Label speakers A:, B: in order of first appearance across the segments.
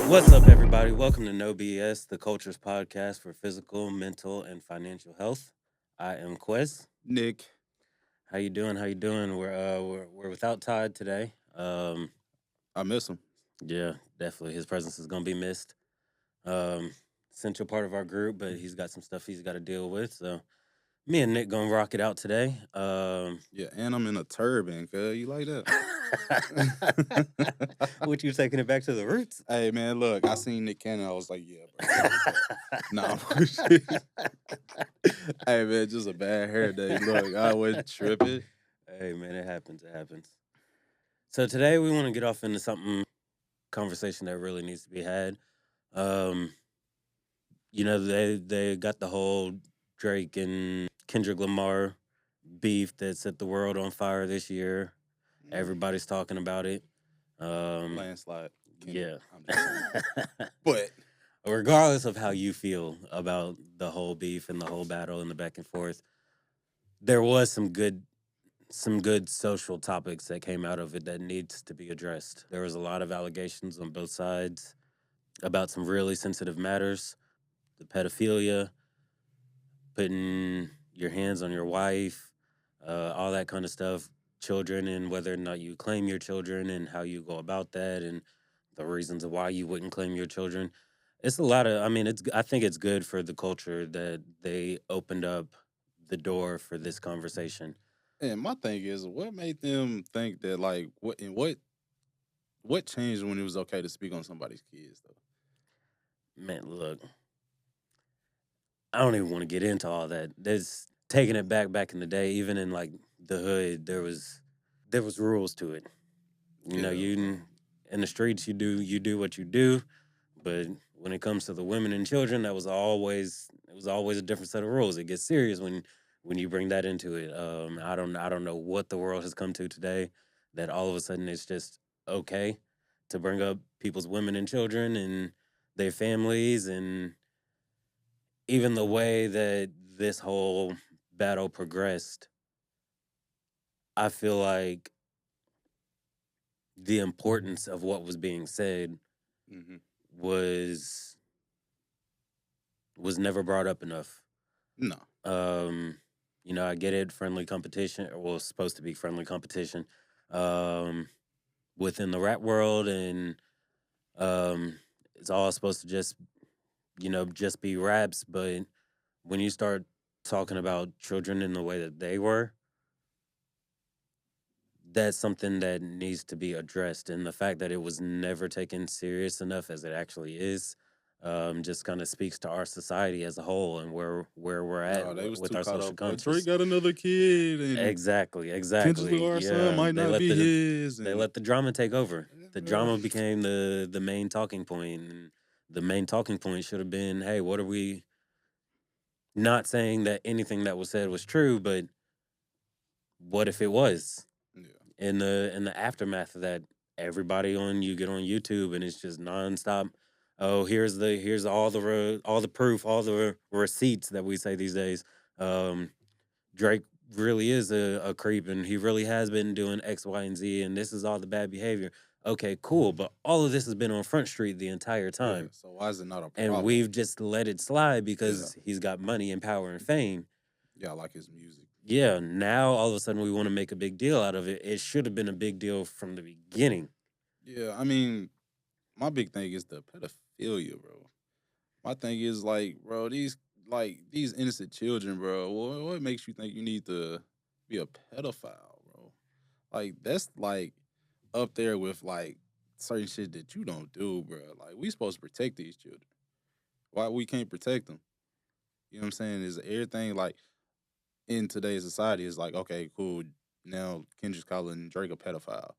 A: What's up, everybody? Welcome to No BS, the Cultures Podcast for physical, mental, and financial health. I am Quez.
B: Nick,
A: How you doing? How you doing? We're without Todd today.
B: I miss him.
A: Yeah, definitely. His presence is gonna be missed. Um, Essential part of our group, but he's got some stuff he's got to deal with. So me and Nick gonna rock it out today.
B: Yeah, and I'm in a turban, cuz you like that?
A: What you taking it back to the roots?
B: Hey man, look, I seen Nick Cannon. I was like, yeah, bro, check this out. Nah, bullshit. Hey man, just a bad hair day. Look, I wasn't tripping.
A: Hey man, it happens. It happens. So today we want to get off into something conversation that really needs to be had. Um, they got the whole Drake and Kendrick Lamar beef that set the world on fire this year. Everybody's talking about it.
B: Landslide. Kendrick.
A: Yeah.
B: I'm just saying. But
A: Regardless of how you feel about the whole beef and the whole battle and the back and forth, there was some good social topics that came out of it that needs to be addressed. There was a lot of allegations on both sides about some really sensitive matters, the pedophilia, putting your hands on your wife, all that kind of stuff, children, and whether or not you claim your children and how you go about that, and the reasons why you wouldn't claim your children. It's a lot of. I mean, I think it's good for the culture that they opened up the door for this conversation.
B: and my thing is, what made them think that like what changed when it was okay to speak on somebody's kids though?
A: Man, look, I don't even want to get into all that. There's taking it back in the day, even in like the hood, there was rules to it. You know,
B: Yeah,
A: you in the streets, you do what you do, but when it comes to the women and children, it was always a different set of rules. It gets serious when you bring that into it. I don't know what the world has come to today that all of a sudden it's just okay to bring up people's women and children and their families, and even the way that this whole battle progressed. I feel like the importance of what was being said
B: hmm
A: was was never brought up enough.
B: no,
A: Um, I get it, friendly competition, or well, it's supposed to be friendly competition, um, within the rap world, and um, it's all supposed to just be raps. But when you start talking about children in the way that they were, that's something that needs to be addressed. And the fact that it was never taken serious enough as it actually is, just kind of speaks to our society as a whole and where we're at
B: no, they was
A: with
B: too
A: our
B: caught
A: social
B: up. Drake
A: conscious.
B: got another kid, and
A: Exactly,
B: Kendrick
A: exactly.
B: Lamar's son
A: Yeah,
B: might not be his,
A: they
B: and
A: let the drama take over. The
B: uh,
A: drama became the main talking point, and the main talking point should have been, hey, what are we? Not saying that anything that was said was true, but what if it was?
B: yeah,
A: In the aftermath of that, everybody on you get on YouTube and it's just nonstop. Oh, here's all the proof, all the receipts that we say these days. Um, Drake really is a creep, and he really has been doing X, Y, and Z, and this is all the bad behavior. Okay, cool, but all of this has been on Front Street the entire
B: yeah.
A: time,
B: So why is it not a
A: and
B: problem?
A: we've just let it slide
B: Yeah,
A: because he's got money and power and fame.
B: yeah, I like his music.
A: Yeah, now all of a sudden we want to make a big deal out of it. It should have been a big deal from the beginning.
B: Yeah, I mean, my big thing is the pedophilia, bro. My thing is like, bro, these innocent children, bro. What makes you think you need to be a pedophile, bro? Like that's like up there with like certain shit that you don't do, bro. Like we supposed to protect these children. Why we can't protect them? You know what I'm saying? Is everything like in today's society is like, okay, cool. Now Kendrick's calling Drake a pedophile.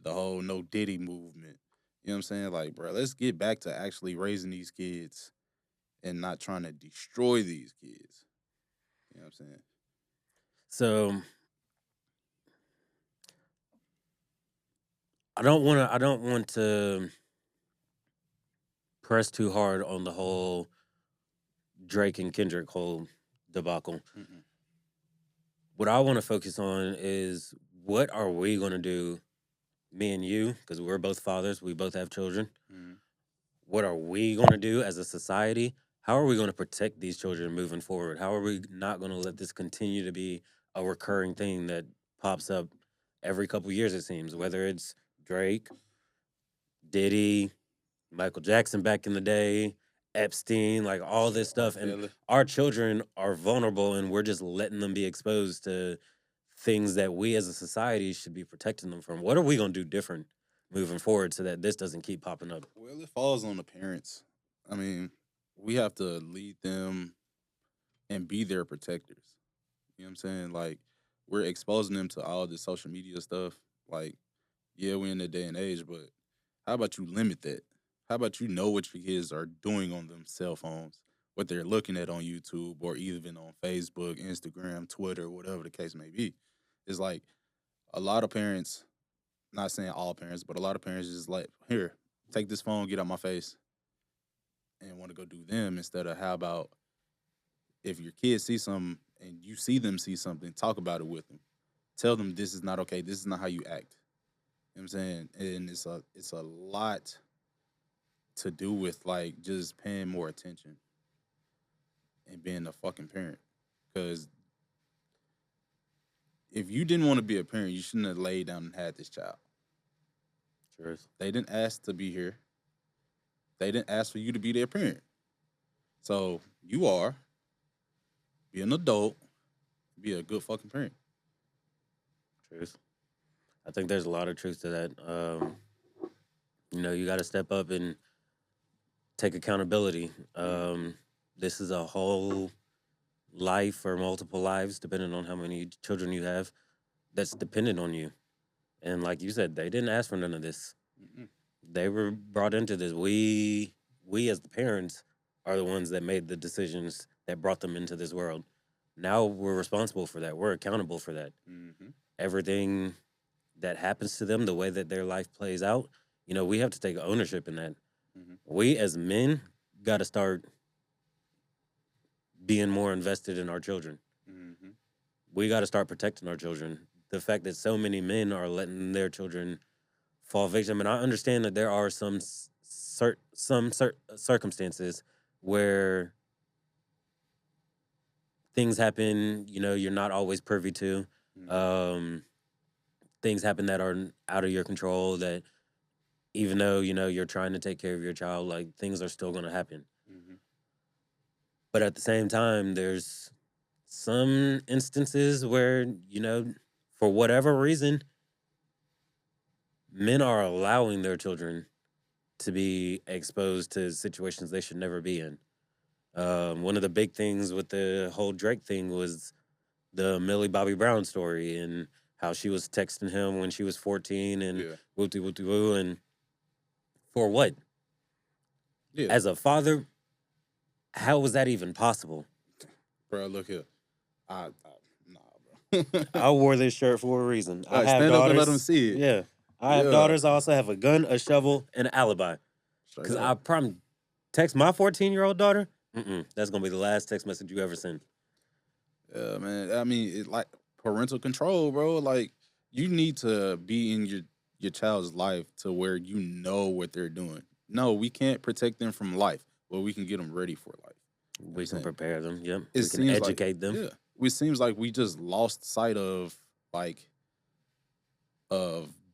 B: The whole no Diddy movement. You know what I'm saying? Like, bro, let's get back to actually raising these kids and not trying to destroy these kids. You know what I'm saying?
A: So I don't want to press too hard on the whole Drake and Kendrick whole debacle.
B: Mm-mm.
A: What I want to focus on is what are we going to do, me and you, because we're both fathers, we both have children.
B: Mm-hmm.
A: what are we going to do as a society? How are we going to protect these children moving forward? How are we not going to let this continue to be a recurring thing that pops up every couple years, it seems, whether it's Drake, Diddy, Michael Jackson back in the day, Epstein, like all this stuff. And
B: Kelly.
A: our children are vulnerable and we're just letting them be exposed to things that we as a society should be protecting them from. What are we going to do different moving forward so that this doesn't keep popping up?
B: Well, it falls on the parents. I mean, we have to lead them and be their protectors. You know what I'm saying? Like, we're exposing them to all this social media stuff. Like, yeah, we're in the day and age, but how about you limit that? How about you know what your kids are doing on them cell phones, what they're looking at on YouTube or even on Facebook, Instagram, Twitter, whatever the case may be? It's like a lot of parents, not saying all parents, but a lot of parents just like, here, take this phone, get out my face, and want to go do them instead of how about if your kids see something and you see them see something, talk about it with them. Tell them this is not okay. This is not how you act. You know what I'm saying? And it's a lot to do with like just paying more attention and being a fucking parent. Because if you didn't want to be a parent, you shouldn't have laid down and had this child.
A: Sure.
B: They didn't ask to be here. They didn't ask for you to be their parent. So you are. Be an adult. Be a good fucking parent.
A: Truth. I think there's a lot of truth to that. You got to step up and take accountability. This is a whole life or multiple lives, depending on how many children you have, that's dependent on you. And like you said, they didn't ask for none of this.
B: Mm-mm.
A: They were brought into this. We as the parents are the ones that made the decisions that brought them into this world. Now we're responsible for that. We're accountable for that.
B: Mm-hmm.
A: Everything that happens to them, the way that their life plays out, we have to take ownership in that.
B: Mm-hmm.
A: We as men got to start being more invested in our children.
B: Mm-hmm.
A: We got to start protecting our children. The fact that so many men are letting their children fall victim, and I understand that there are some circumstances where things happen, you're not always privy to.
B: Mm-hmm.
A: Things happen that are out of your control, that even though, you're trying to take care of your child, like things are still going to happen.
B: Mm-hmm.
A: But at the same time, there's some instances where, for whatever reason, men are allowing their children to be exposed to situations they should never be in. One of the big things with the whole Drake thing was the Millie Bobby Brown story and how she was texting him when she was 14 and
B: Yeah.
A: woo. And for what?
B: Yeah.
A: As a father, how was that even possible?
B: Bro, look here. Nah, bro.
A: I wore this shirt for a reason. I
B: Like,
A: have
B: stand
A: daughters.
B: up and let them see it.
A: Yeah. I have
B: Yeah.
A: daughters. I also have a gun, a shovel, and an alibi.
B: Straight
A: Because
B: up.
A: I probably text my 14-year-old daughter, that's going to be the last text message you ever send.
B: Yeah, man. I mean, it like parental control, bro. Like, you need to be in your child's life to where you know what they're doing. No, we can't protect them from life, but we can get them ready for life.
A: We can
B: saying?
A: prepare them. Yep.
B: It
A: We can
B: seems like-
A: educate them.
B: Yeah. It seems like we just lost sight of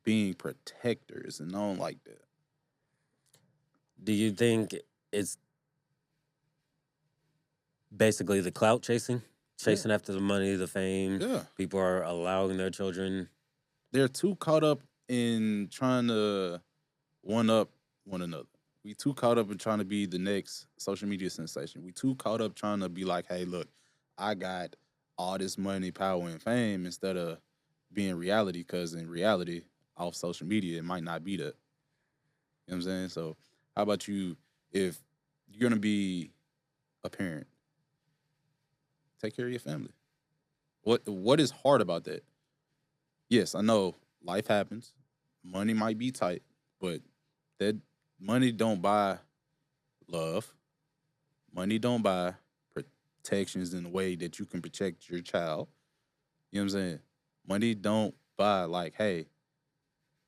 B: being protectors, and I don't like that.
A: Do you think it's basically the clout chasing after the money, the fame?
B: Yeah.
A: People are allowing their children.
B: They're too caught up in trying to one up one another. We too caught up in trying to be the next social media sensation. We too caught up trying to be like, hey, look, I got all this money, power, and fame instead of being reality, because in reality, off social media, it might not be that. You know what I'm saying? So how about you, if you're going to be a parent, take care of your family. What is hard about that? Yes, I know life happens. Money might be tight, but that money don't buy love. Money don't buy protections in a way that you can protect your child. You know what I'm saying? Money don't buy like, hey,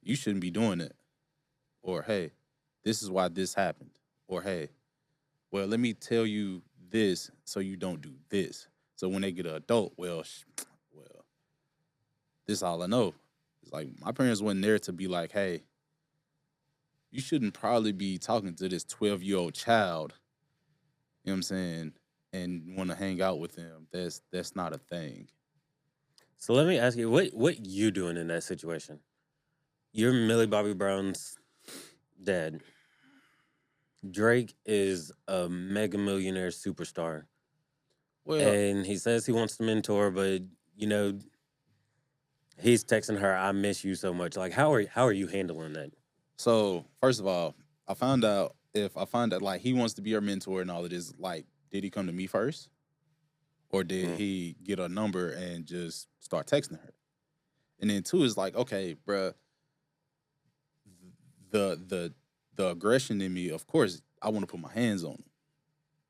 B: you shouldn't be doing it. Or, hey, this is why this happened. Or hey, well, let me tell you this so you don't do this. So when they get an adult, well, this is all I know. It's like my parents weren't there to be like, hey, you shouldn't probably be talking to this 12-year-old child, you know what I'm saying, and want to hang out with them. That's not a thing.
A: So let me ask you, what you doing in that situation? You're Millie Bobby Brown's dad. Drake is a mega millionaire superstar,
B: Well,
A: and he says he wants to mentor, but you know he's texting her, "I miss you so much." Like, how are you handling that?
B: so first of all, I found out if I find out like he wants to be our mentor and all of this, like, did he come to me first? Or did
A: Mm.
B: he get a number and just start texting her? And then two is like, okay, bruh, the the aggression in me, of course, I want to put my hands on him.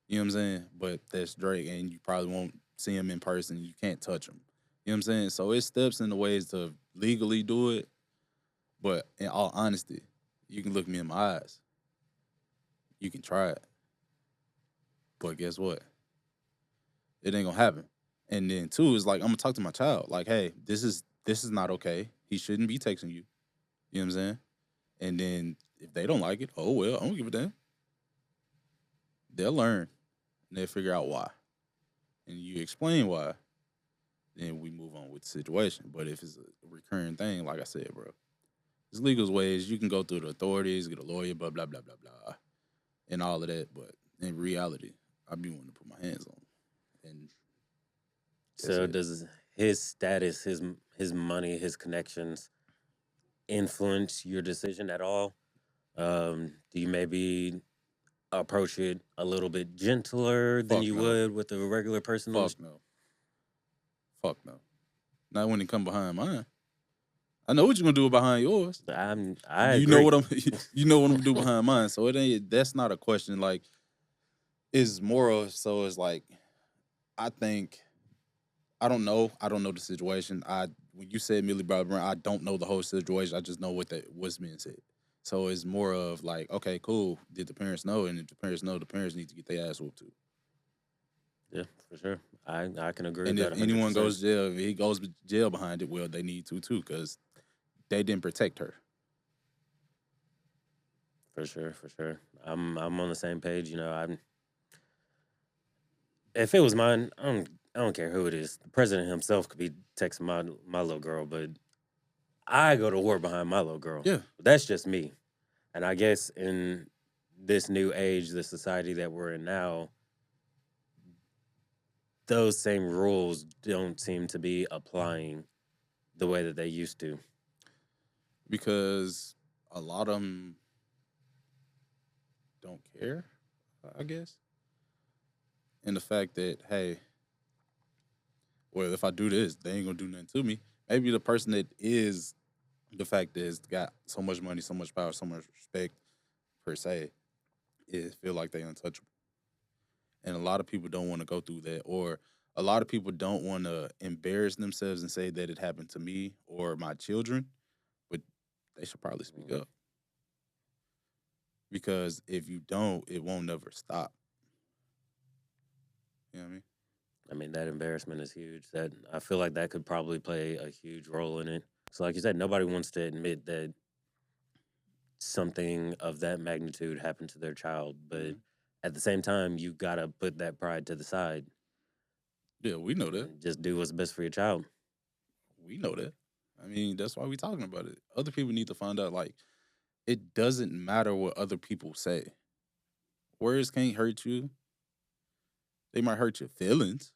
B: You know what I'm saying? But that's Drake, and you probably won't see him in person. You can't touch him. You know what I'm saying? So it's steps and the ways to legally do it. But in all honesty, you can look me in my eyes. You can try it. But guess what? It ain't gonna happen. And then two is like, I'm gonna talk to my child. Like, hey, this is not okay. He shouldn't be texting you. You know what I'm saying? And then if they don't like it, oh well, I don't give a damn. They'll learn and they'll figure out why. And you explain why, then we move on with the situation. But if it's a recurring thing, like I said, bro, there's legal ways. You can go through the authorities, get a lawyer, blah, blah, blah, blah, blah, and all of that. But in reality, I be wanting to put my hands on 'em. And that's
A: So
B: it.
A: does his status, his money, his connections influence your decision at all? Do you maybe approach it a little bit gentler than
B: Fuck
A: you
B: no.
A: would with a regular person on the
B: Fuck no. Fuck no. Not when it come behind mine. I know what you're gonna do behind yours.
A: I
B: You know
A: agree.
B: what I'm you know what I'm gonna do behind mine. So it ain't that's not a question. Like, it's moral. So it's like, I think I don't know. I don't know the situation. When you said Millie Bobby Brown, I don't know the whole situation. I just know what's being said. So it's more of like, okay, cool. Did the parents know? And if the parents know, the parents need to get their ass whooped too.
A: Yeah, for sure. I can agree with
B: And
A: that
B: if anyone
A: 100%.
B: goes to jail, if he goes to jail behind it, well, they need to too, because they didn't protect her.
A: For sure, for sure. I'm on the same page. I'm if it was mine, I don't care who it is. The president himself could be texting my little girl, but I go to war behind my little girl.
B: Yeah,
A: That's just me. And I guess in this new age, the society that we're in now, those same rules don't seem to be applying the way that they used to.
B: because a lot of them don't care, I guess. And the fact that, hey, well, if I do this, they ain't gonna do nothing to me. Maybe the person that is the fact that has got so much money, so much power, so much respect per se, is feel like they untouchable. And a lot of people don't want to go through that, or a lot of people don't want to embarrass themselves and say that it happened to me or my children, but they should probably speak
A: Mhm.
B: up, because if you don't, it won't never stop. You know what I mean?
A: I mean, that embarrassment is huge. That I feel like that could probably play a huge role in it. So, like you said, nobody wants to admit that something of that magnitude happened to their child, but
B: Mhm.
A: at the same time, you gotta put that pride to the side
B: Yeah, we know that.
A: and just do what's best for your child.
B: We know that. I mean, that's why we talking about it. Other people need to find out, like, it doesn't matter what other people say. Words can't hurt you. They might hurt your feelings.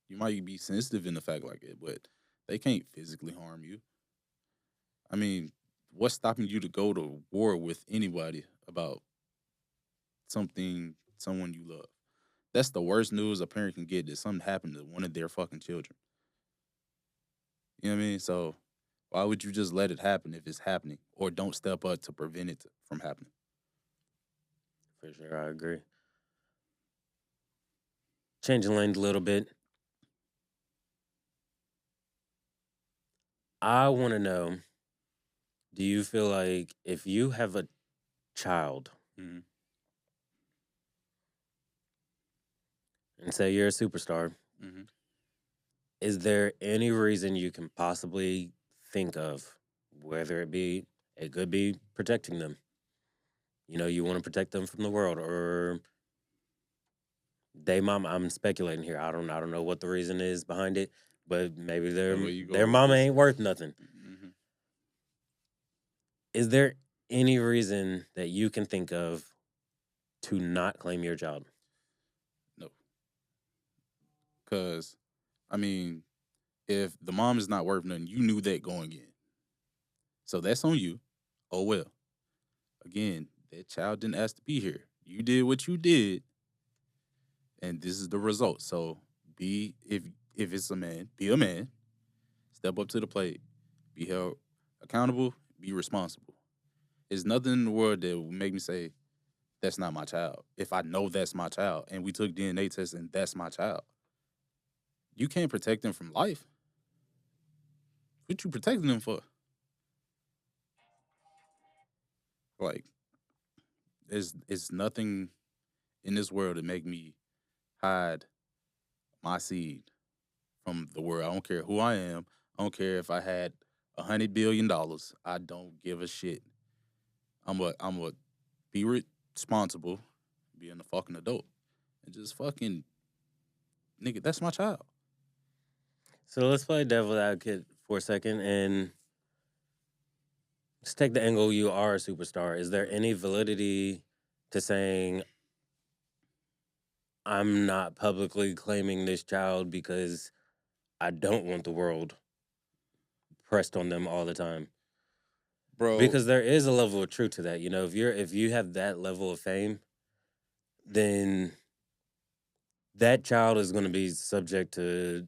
B: You might be sensitive in the fact like it, but they can't physically harm you. I mean, what's stopping you to go to war with anybody about someone you love? That's the worst news a parent can get, that something happened to one of their fucking children. You know what I mean? So why would you just let it happen if it's happening, or don't step up to prevent it from happening?
A: For sure, I agree. Changing lanes a little bit. I want to know, do you feel like if you have a child,
B: Mhm.
A: and say you're a superstar,
B: Hmm.
A: is there any reason you can possibly think of, whether it could be protecting them? You know, you want to protect them from the world, or they mom. I'm speculating here. I don't know what the reason is behind it, but maybe
B: Where you
A: their
B: going with
A: mama
B: this?
A: ain't worth nothing.
B: Hmm.
A: Is there any reason that you can think of to not claim your child?
B: No, because I mean, if the mom is not worth nothing, you knew that going in, so that's on you. Oh well. Again, that child didn't ask to be here. You did what you did, and this is the result. So be if it's a man, be a man. Step up to the plate. Be held accountable. Be responsible. There's nothing in the world that would make me say that's not my child. If I know that's my child, and we took DNA tests and that's my child, you can't protect them from life. What you protecting them for? Like, there's nothing in this world to make me hide my seed from the world. I don't care who I am. I don't care if I had $100 billion. I don't give a shit. I'm a be responsible, being a fucking adult, and just fucking nigga. That's my child.
A: So let's play devil advocate for a second and let's take the angle you are a superstar. Is there any validity to saying I'm not publicly claiming this child because I don't want the world pressed on them all the time?
B: Bro.
A: Because there is a level of truth to that. You know, if you have that level of fame, then that child is going to be subject to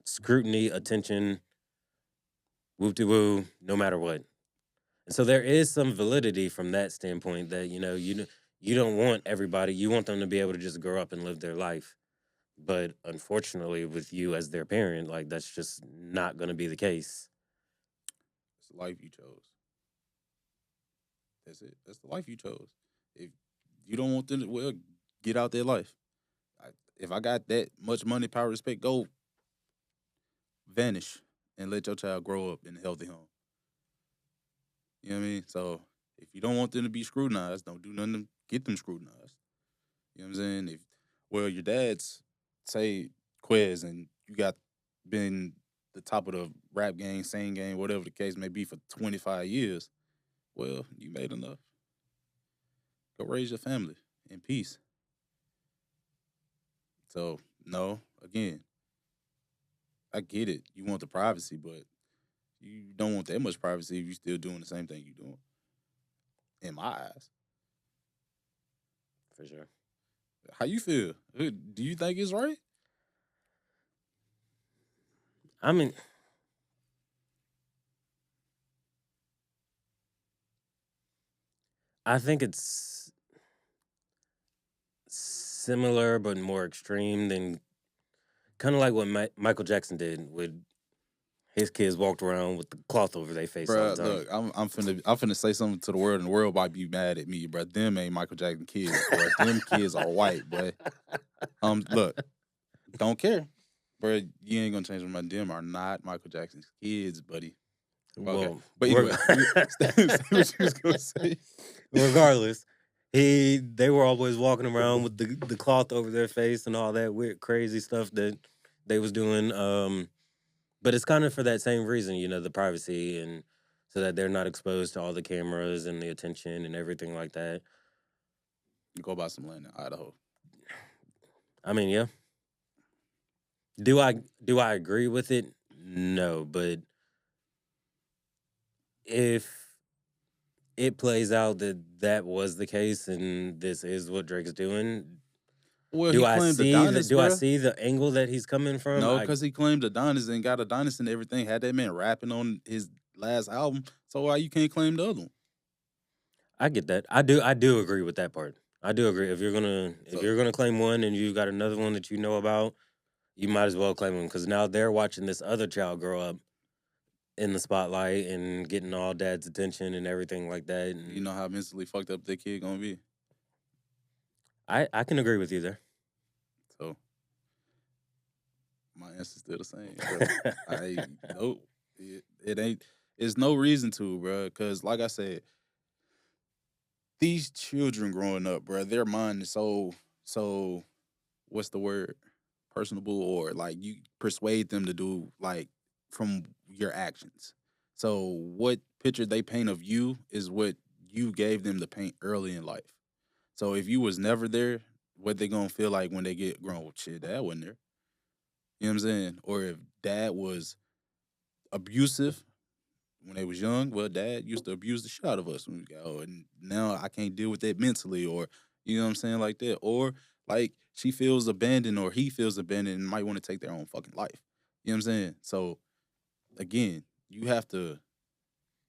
A: scrutiny, attention, whoop de woo, no matter what. And so there is some validity from that standpoint that you don't want everybody. You want them to be able to just grow up and live their life. But unfortunately, with you as their parent, like that's just not going to be the case.
B: It's the life you chose. That's it. That's the life you chose. If you don't want them to, well, get out their life. If I got that much money, power, respect, go vanish and let your child grow up in a healthy home. You know what I mean? So if you don't want them to be scrutinized, don't do nothing to get them scrutinized. You know what I'm saying? If your dad's say Quez and you got been the top of the rap game, sing game, whatever the case may be for 25 years, well, you made enough. Go raise your family in peace. So no, again, I get it. You want the privacy, but you don't want that much privacy if you're still doing the same thing you're doing. In my eyes.
A: For sure.
B: How you feel? Do you think it's right?
A: I mean, I think it's similar but more extreme than kind of like what Michael Jackson did with his kids walked around with the cloth over their face all the
B: Bruh,
A: time.
B: look, I'm finna say something to the world, and the world might be mad at me, bruh. Them ain't Michael Jackson kids, boy. Them kids are white, boy. Look, don't care, bruh. You ain't gonna change my mind. Them are not Michael Jackson's kids, buddy. Okay,
A: Well,
B: but anyway, say what you was gonna say.
A: regardless, they were always walking around with the cloth over their face and all that weird crazy stuff that they was doing. But it's kind of for that same reason, the privacy and so that they're not exposed to all the cameras and the attention and everything like that.
B: Go buy some land in Idaho.
A: I mean, yeah. Do I agree with it? No, but if it plays out that that was the case and this is what Drake's doing,
B: Well,
A: do
B: he
A: I
B: claimed
A: see the
B: Adonis,
A: do I
B: bruh.
A: see the angle that he's coming from?
B: No, because he claimed Adonis and got Adonis and everything. Had that man rapping on his last album. So why you can't claim the other one?
A: I get that. I do agree with that part. I do agree. If
B: So
A: you're gonna claim one and you got another one that you know about, you might as well claim them because now they're watching this other child grow up in the spotlight and getting all dad's attention and everything like that. And
B: you know how mentally fucked up that kid gonna be.
A: I can agree with you there.
B: So My answer's still the same, bro. I nope. It ain't. It's no reason to, bro. Because like I said, these children growing up, bro, their mind is so. What's the word? Personable, or like you persuade them to do like from your actions. So what picture they paint of you is what you gave them to paint early in life. So if you was never there, what they gonna feel like when they get grown? Well, shit, dad wasn't there. You know what I'm saying? Or if dad was abusive when they was young, well, dad used to abuse the shit out of us when we got old, and now I can't deal with that mentally, or you know what I'm saying, like that, or like she feels abandoned or he feels abandoned and might want to take their own fucking life. You know what I'm saying? So again, you have to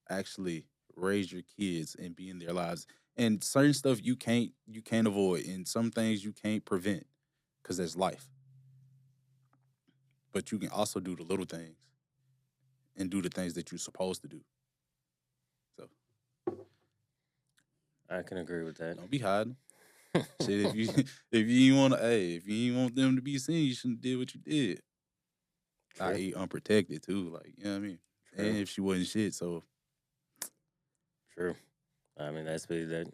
B: actually raise your kids and be in their lives, and certain stuff you can't avoid, and some things you can't prevent because that's life. But you can also do the little things and do the things that you're supposed to do. So
A: I can agree with that.
B: don't be hiding. Shit, if you if you ain't want to, hey, if you ain't want them to be seen, you shouldn't did what you did.
A: True.
B: I.e. unprotected too, like you know what I mean.
A: True.
B: And if she wasn't shit, so
A: True. I mean, that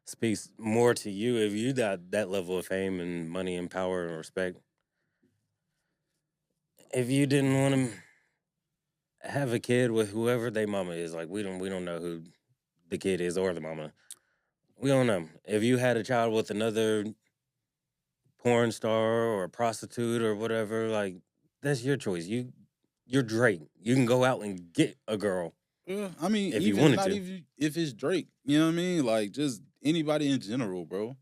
A: speaks more to you if you got that level of fame and money and power and respect. If you didn't want to have a kid with whoever they mama is, like we don't know who the kid is or the mama. We don't know. If you had a child with another porn star or a prostitute or whatever, like that's your choice. You're Drake. You can go out and get a girl
B: well, I mean,
A: if you
B: even
A: wanted
B: not
A: to.
B: even if it's Drake, you know what I mean? Like just anybody in general, bro.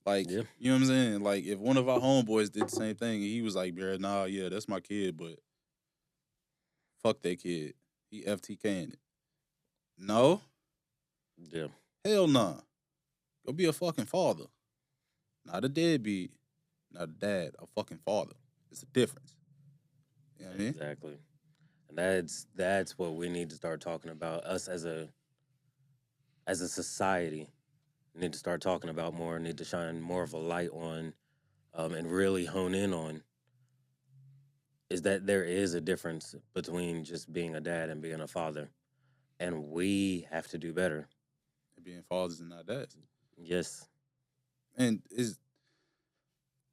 B: Like,
A: Yeah.
B: you know what I'm saying? Like if one of our homeboys did the same thing and he was like, "Bro, nah, yeah, that's my kid, but fuck that kid. He FTKing it." No,
A: Yeah.
B: hell nah. Go be a fucking father. Not a deadbeat, not a dad, a fucking father. It's a difference. You know what I mean?
A: Exactly. And that's what we need to start talking about. Us as a society need to start talking about more. Need to shine more of a light on, and really hone in on is that there is a difference between just being a dad and being a father, and we have to do better.
B: And being fathers and not dads.
A: Yes.
B: And is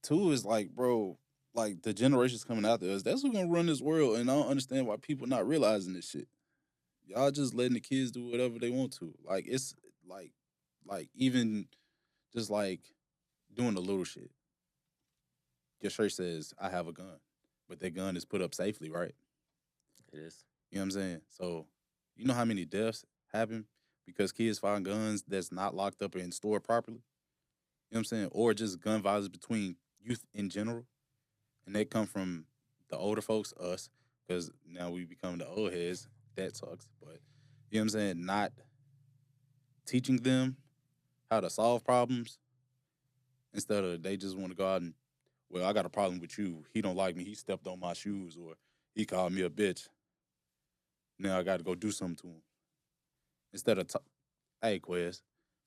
B: two is like, bro, like the generations coming after us, that's who's gonna run this world. And I don't understand why people not realizing this shit. Y'all just letting the kids do whatever they want to. Like it's like even just like doing the little shit. Your shirt says, I have a gun. But that gun is put up safely, right?
A: It is.
B: You know what I'm saying? So you know how many deaths happen because kids find guns that's not locked up and stored properly? You know what I'm saying? Or just gun violence between youth in general. And they come from the older folks, us, because now we become the old heads. That sucks. But you know what I'm saying? Not teaching them how to solve problems instead of they just want to go out and, well, I got a problem with you. He don't like me. He stepped on my shoes or he called me a bitch. Now I got to go do something to him. Instead of, hey, Quez,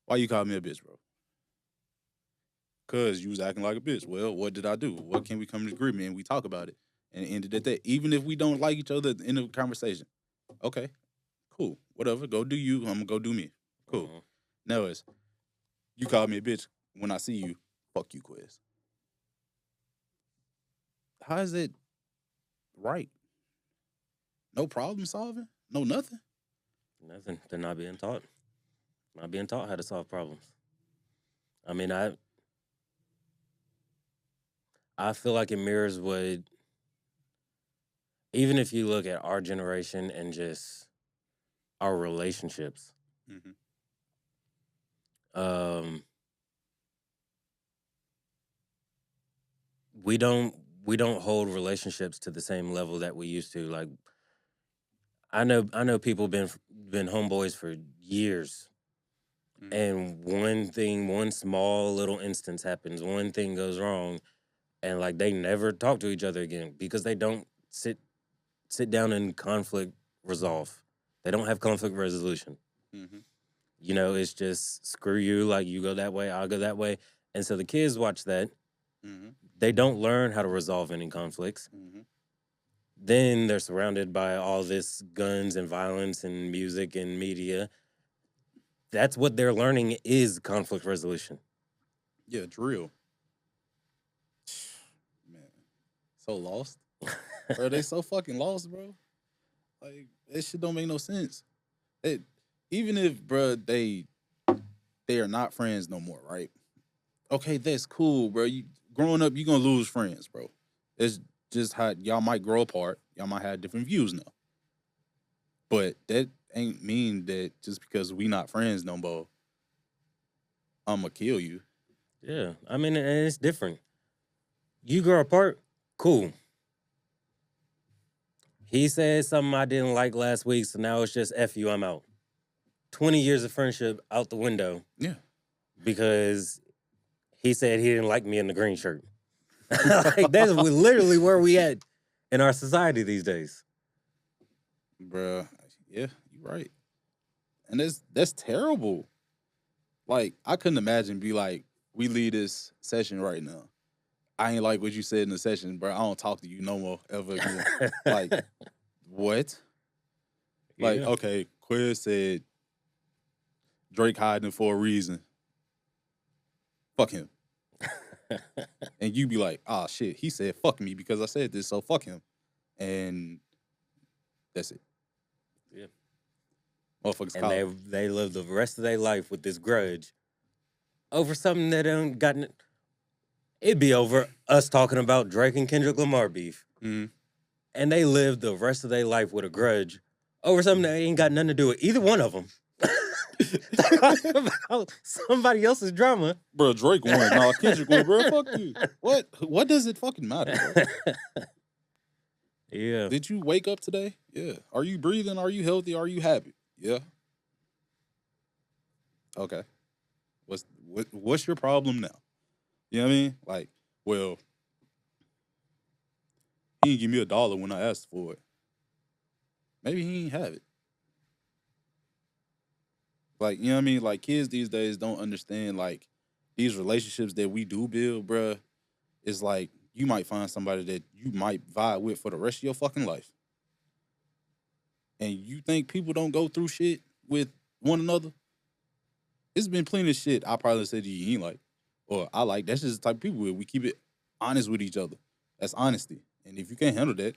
B: why you call me a bitch, bro? Because you was acting like a bitch. Well, what did I do? What can we come to agreement and we talk about it? And it ended at that. Even if we don't like each other at the end of the conversation. Okay, cool. Whatever. Go do you. I'm going to go do me. Cool.
A: Mhm.
B: Now it's, you call me a bitch. When I see you, fuck you, Quez. How is it right? No problem solving? No nothing?
A: Nothing. They're not being taught. Not being taught how to solve problems. I mean, I feel like it mirrors what, even if you look at our generation and just our relationships,
B: Mm-hmm.
A: um, we don't we don't hold relationships to the same level that we used to. Like I know people been homeboys for years,
B: Mm-hmm.
A: and one small little instance happens, one thing goes wrong, and like they never talk to each other again because they don't sit down and conflict resolve. They don't have conflict resolution.
B: Mm-hmm.
A: It's just screw you, like you go that way, I'll go that way. And so the kids watch that.
B: Mm-hmm.
A: They don't learn how to resolve any conflicts.
B: Mm-hmm.
A: Then they're surrounded by all this guns and violence and music and media. That's what they're learning is conflict resolution.
B: Yeah, drill. Man, so lost. Bro, they so fucking lost, bro. Like, that shit don't make no sense. It, even if, bro, they are not friends no more, right? Okay, that's cool, bro. You growing up, you gonna lose friends, bro. It's just how y'all might grow apart. Y'all might have different views now. But that ain't mean that just because we not friends no more, I'ma kill you.
A: Yeah. I mean, and it's different. You grow apart, cool. He said something I didn't like last week, so now it's just F you, I'm out. 20 years of friendship out the window
B: Yeah.
A: because he said he didn't like me in the green shirt. Like, that's literally where we at in our society these days.
B: Bruh. Yeah, you're right. And that's terrible. Like, I couldn't imagine be like, we leave this session right now. I ain't like what you said in the session, bro. I don't talk to you no more ever again. Like, what? Like,
A: Yeah.
B: okay, Quiz said Drake hiding for a reason. Fuck him. And you be like, ah, shit, he said fuck me because I said this, so fuck him. And that's it.
A: Yeah.
B: Motherfuckers
A: And
B: call.
A: they live the rest of their life with this grudge over something that ain't gotten. It'd be over us talking about Drake and Kendrick Lamar beef.
B: Mhm.
A: And they live the rest of their life with a grudge over something that ain't got nothing to do with either one of them. Talking about somebody else's drama.
B: Bro, Drake won. Nah, Kendrick won, bro. Fuck you. What does it fucking matter, bro?
A: Yeah.
B: Did you wake up today? Yeah. Are you breathing? Are you healthy? Are you happy? Yeah. Okay. What's your problem now? You know what I mean? Like, well, he didn't give me $1 when I asked for it. Maybe he ain't have it. Like, you know what I mean? Like, kids these days don't understand, like, these relationships that we do build, bruh. It's like, you might find somebody that you might vibe with for the rest of your fucking life. And you think people don't go through shit with one another? It's been plenty of shit I probably said to you ain't like, or I like. That's just the type of people we keep it honest with each other. That's honesty. And if you can't handle that,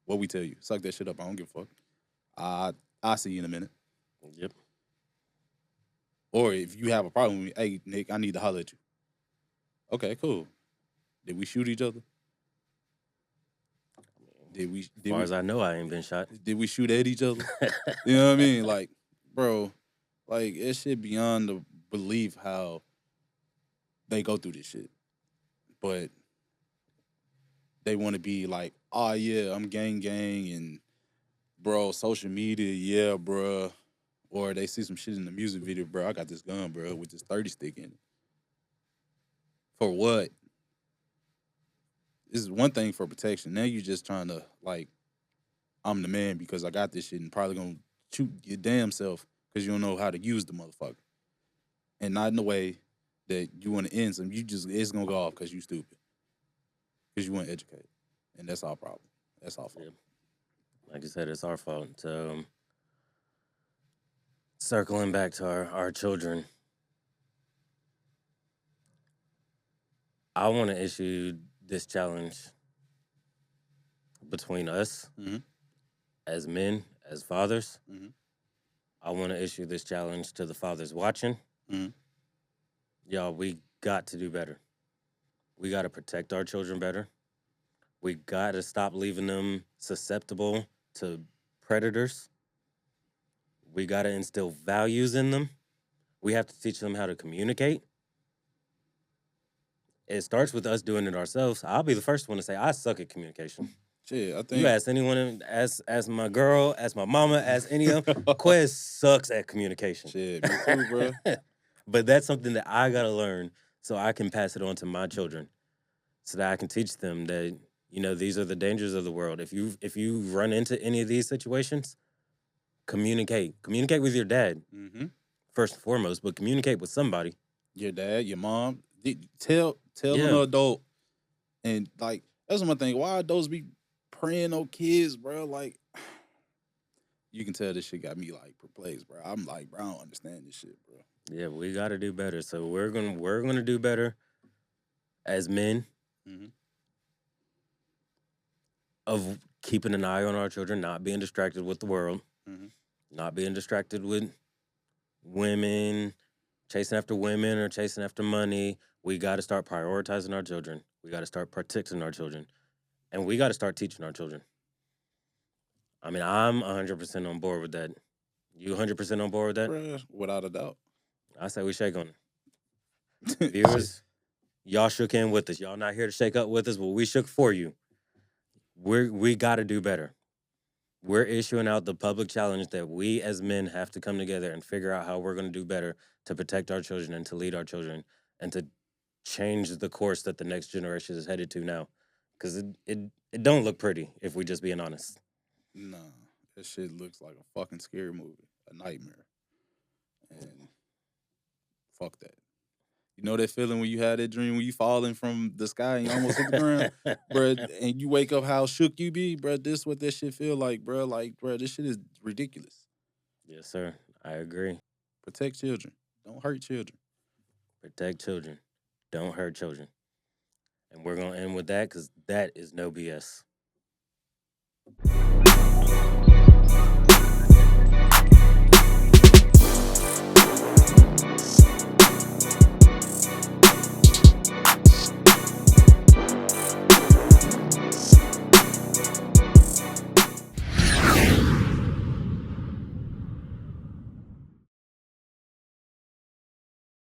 B: what we tell you, suck that shit up. I don't give a fuck. I'll see you in a minute.
A: Yep.
B: Or if you have a problem with me, hey, Nick, I need to holler at you. Okay, cool. Did we shoot each other?
A: As far as I know, I ain't been shot.
B: Did we shoot at each other? You know what I mean? Like, bro, like, it shit beyond the belief how they go through this shit. But they want to be like, oh, yeah, I'm gang, and, bro, social media, yeah, bro. Or they see some shit in the music video, bro, I got this gun, bro, with this 30 stick in it. For what? This is one thing for protection. Now you just trying to, like, I'm the man because I got this shit and probably gonna shoot your damn self because you don't know how to use the motherfucker. And not in the way that you want to end some. It's gonna go off because you stupid. Because you want to educate. And that's our problem. That's our fault.
A: Yeah. Like I said, it's our fault. So, circling back to our children, I want to issue this challenge between us as men, as fathers. I want to issue this challenge to the fathers watching. Y'all, we got to do better. We got to protect our children better. We got to stop leaving them susceptible to predators. We got to instill values in them. We have to teach them how to communicate. It starts with us doing it ourselves. I'll be the first one to say I suck at communication.
B: Shit, I think
A: You ask anyone, as my girl, as my mama, as any of them, Quez sucks at communication.
B: Shit, me too, bro.
A: But that's something that I gotta learn so I can pass it on to my children, so that I can teach them that, you know, these are the dangers of the world. If you run into any of these situations, communicate. Communicate with your dad first and foremost, but communicate with somebody.
B: Your dad, your mom. Tell an adult And like that's my thing. Why those be praying no kids, bro? Like you can tell this shit got me like perplexed, bro. I'm like, bro, I don't understand this shit, bro.
A: Yeah, we got to do better. So we're gonna do better as men
B: Mm-hmm.
A: of keeping an eye on our children, not being distracted with the world,
B: Mm-hmm.
A: not being distracted with women, chasing after women or chasing after money. We got to start prioritizing our children. We got to start protecting our children, and we got to start teaching our children. I mean, I'm 100% on board with that. You 100% on board with that?
B: Bruh, without a doubt.
A: I say we shake on it. Viewers, y'all shook in with us. Y'all not here to shake up with us, but we shook for you. We got to do better. We're issuing out the public challenge that we as men have to come together and figure out how we're going to do better to protect our children and to lead our children and to change the course that the next generation is headed to now. Because it don't look pretty if we just being honest.
B: Nah, that shit looks like a fucking scary movie, a nightmare. And fuck that. You know that feeling when you had that dream when you falling from the sky and you almost hit the ground, bruh, and you wake up how shook you be, bruh. This what that shit feel like, bruh. Like, bruh, this shit is ridiculous.
A: Yes, sir. I agree.
B: Protect children. Don't hurt children.
A: Protect children. Don't hurt children. And we're going to end with that because that is no BS.